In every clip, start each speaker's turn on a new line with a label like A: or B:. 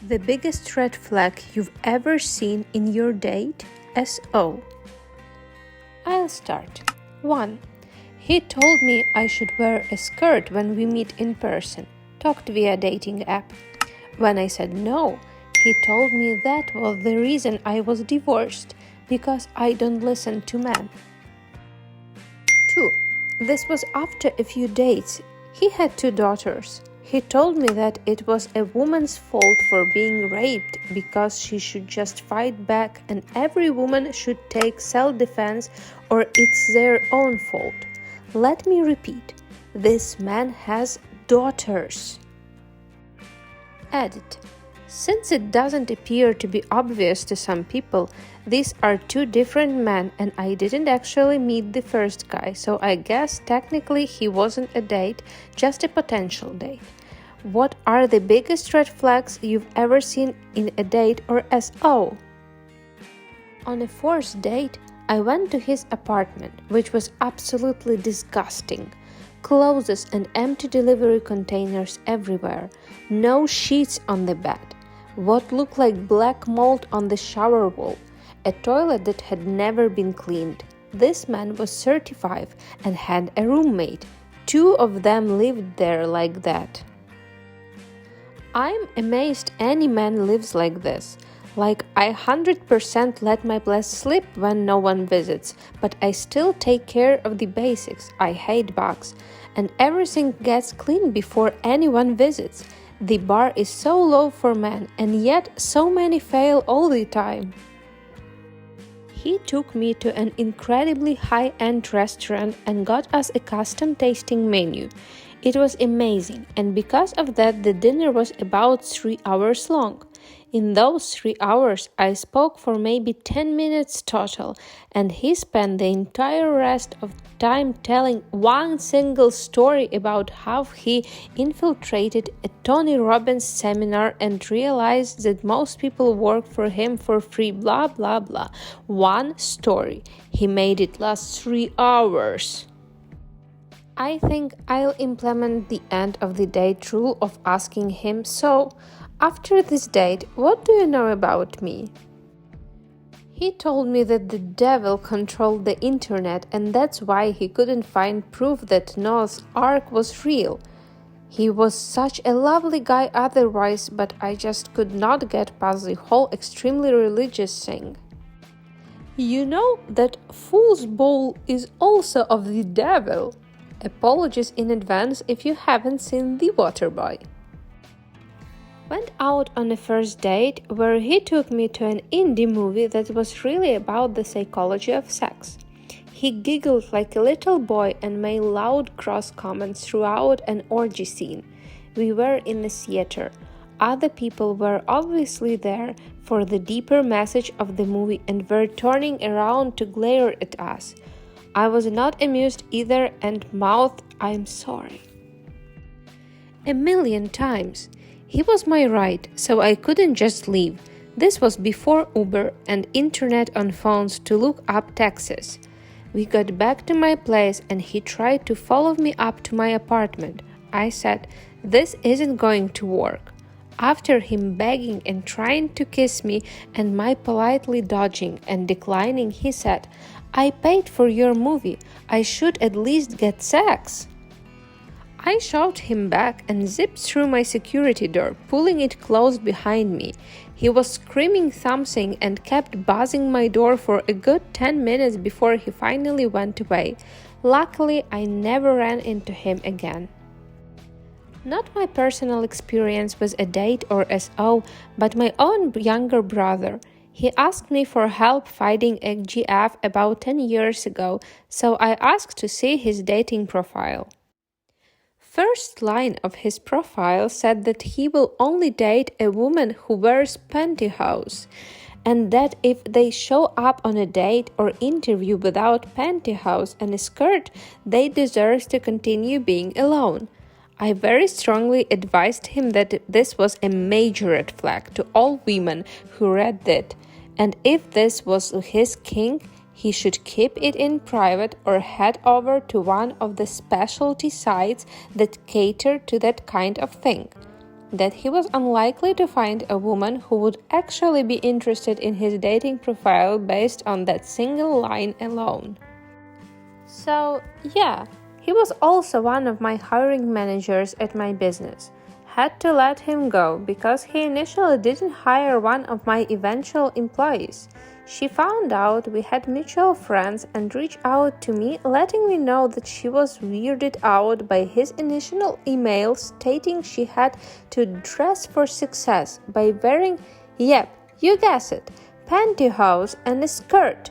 A: The biggest red flag you've ever seen in your date? SO. I'll start. 1. He told me I should wear a skirt when we meet in person. Talked via dating app. When I said no, he told me that was the reason I was divorced, because I don't listen to men. 2. This was after a few dates. He had 2 daughters. He told me that it was a woman's fault for being raped because she should just fight back and every woman should take self-defense or it's their own fault. Let me repeat, this man has daughters. Edit. Since it doesn't appear to be obvious to some people, these are 2 different men and I didn't actually meet the first guy, so I guess technically he wasn't a date, just a potential date. What are the biggest red flags you've ever seen in a date or SO? On a first date, I went to his apartment, which was absolutely disgusting. Clothes and empty delivery containers everywhere. No sheets on the bed. What looked like black mold on the shower wall. A toilet that had never been cleaned. This man was 35 and had a roommate. 2 of them lived there like that. I'm amazed any man lives like this. Like I 100% let my place slip when no one visits, but I still take care of the basics. I hate bugs. And everything gets clean before anyone visits. The bar is so low for men, and yet so many fail all the time. He took me to an incredibly high-end restaurant and got us a custom tasting menu. It was amazing, and because of that, the dinner was about 3 hours long. In those 3 hours, I spoke for maybe 10 minutes total, and he spent the entire rest of time telling one single story about how he infiltrated a Tony Robbins seminar and realized that most people work for him for free, blah blah blah. One story. He made it last 3 hours. I think I'll implement the end of the date rule of asking him, so, after this date, what do you know about me? He told me that the devil controlled the internet and that's why he couldn't find proof that Noah's Ark was real. He was such a lovely guy otherwise, but I just could not get past the whole extremely religious thing. You know that Fool's Bowl is also of the devil. Apologies in advance if you haven't seen The Waterboy. Went out on a first date where he took me to an indie movie that was really about the psychology of sex. He giggled like a little boy and made loud cross comments throughout an orgy scene. We were in the theater. Other people were obviously there for the deeper message of the movie and were turning around to glare at us. I was not amused either and mouthed, "I'm sorry." 1,000,000 times. He was my ride, so I couldn't just leave. This was before Uber and internet on phones to look up taxis. We got back to my place and he tried to follow me up to my apartment. I said, "This isn't going to work." After him begging and trying to kiss me and my politely dodging and declining, he said, "I paid for your movie. I should at least get sex." I shoved him back and zipped through my security door, pulling it closed behind me. He was screaming something and kept buzzing my door for a good 10 minutes before he finally went away. Luckily, I never ran into him again. Not my personal experience with a date or SO, but my own younger brother. He asked me for help fighting a GF about 10 years ago, so I asked to see his dating profile. First line of his profile said that he will only date a woman who wears pantyhose, and that if they show up on a date or interview without pantyhose and a skirt, they deserve to continue being alone. I very strongly advised him that this was a major red flag to all women who read that, and if this was his kink, he should keep it in private or head over to one of the specialty sites that cater to that kind of thing. that he was unlikely to find a woman who would actually be interested in his dating profile based on that single line alone. So, yeah, he was also one of my hiring managers at my business. Had to let him go because he initially didn't hire one of my eventual employees. She found out we had mutual friends and reached out to me, letting me know that she was weirded out by his initial email stating she had to dress for success by wearing, yep, you guessed it, pantyhose and a skirt.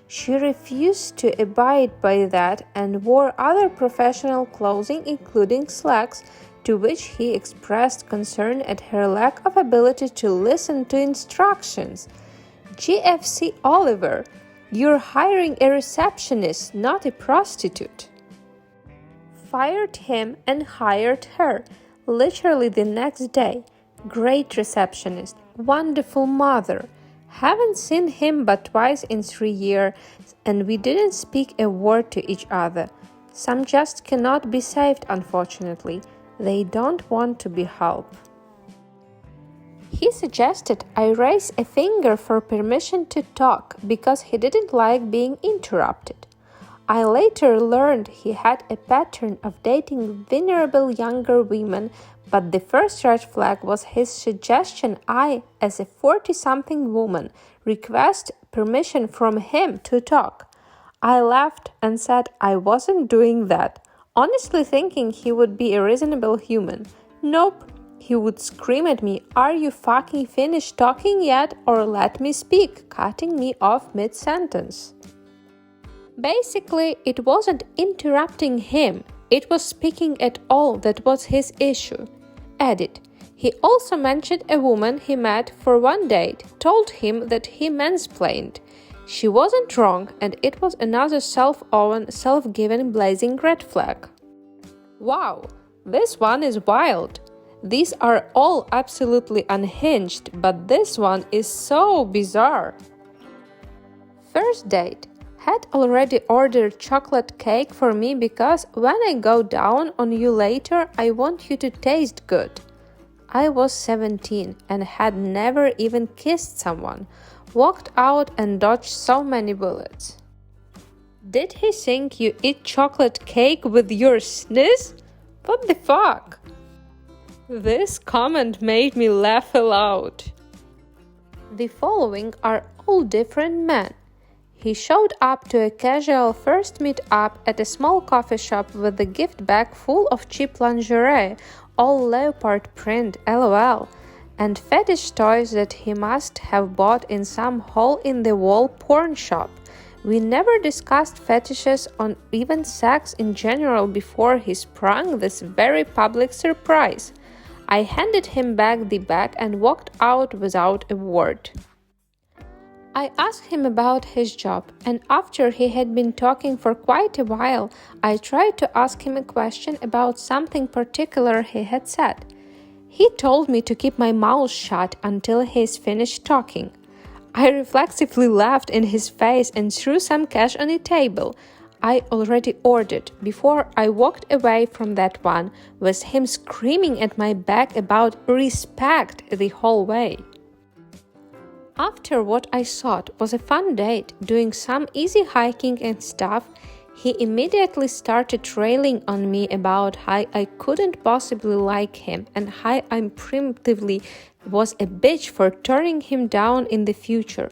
A: She refused to abide by that and wore other professional clothing, including slacks, to which he expressed concern at her lack of ability to listen to instructions. GFC Oliver, you're hiring a receptionist, not a prostitute. Fired him and hired her, literally the next day. Great receptionist, wonderful mother. Haven't seen him but twice in 3 years, and we didn't speak a word to each other. Some just cannot be saved, unfortunately. They don't want to be helped. He suggested I raise a finger for permission to talk because he didn't like being interrupted. I later learned he had a pattern of dating vulnerable younger women, but the first red flag was his suggestion I, as a 40-something woman, request permission from him to talk. I laughed and said I wasn't doing that, honestly thinking he would be a reasonable human. Nope, he would scream at me, "Are you fucking finished talking yet, or let me speak," cutting me off mid-sentence. Basically, it wasn't interrupting him, it was speaking at all that was his issue. Edit. He also mentioned a woman he met for one date, told him that he mansplained. She wasn't wrong, and it was another self-owned, self-given blazing red flag. Wow, this one is wild. These are all absolutely unhinged, but this one is so bizarre. First date. Had already ordered chocolate cake for me because when I go down on you later, I want you to taste good. I was 17 and had never even kissed someone. Walked out and dodged so many bullets. Did he think you eat chocolate cake with your sniz? What the fuck? This comment made me laugh aloud. The following are all different men. He showed up to a casual first meet-up at a small coffee shop with a gift bag full of cheap lingerie, all leopard print, lol, and fetish toys that he must have bought in some hole-in-the-wall porn shop. We never discussed fetishes or even sex in general before he sprung this very public surprise. I handed him back the bag and walked out without a word. I asked him about his job, and after he had been talking for quite a while, I tried to ask him a question about something particular he had said. He told me to keep my mouth shut until he is finished talking. I reflexively laughed in his face and threw some cash on the table. I already ordered before I walked away from that one, with him screaming at my back about respect the whole way. After what I thought was a fun date, doing some easy hiking and stuff, he immediately started railing on me about how I couldn't possibly like him and how I primitively was a bitch for turning him down in the future.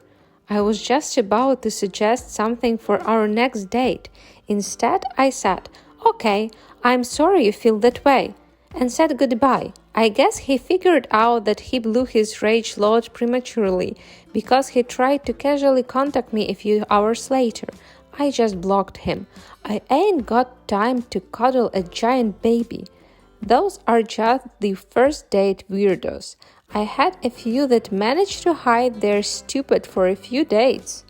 A: I was just about to suggest something for our next date. Instead, I said, "Okay, I'm sorry you feel that way," and said goodbye. I guess he figured out that he blew his rage load prematurely because he tried to casually contact me a few hours later. I just blocked him. I ain't got time to cuddle a giant baby. Those are just the first date weirdos. I had a few that managed to hide their stupid for a few dates.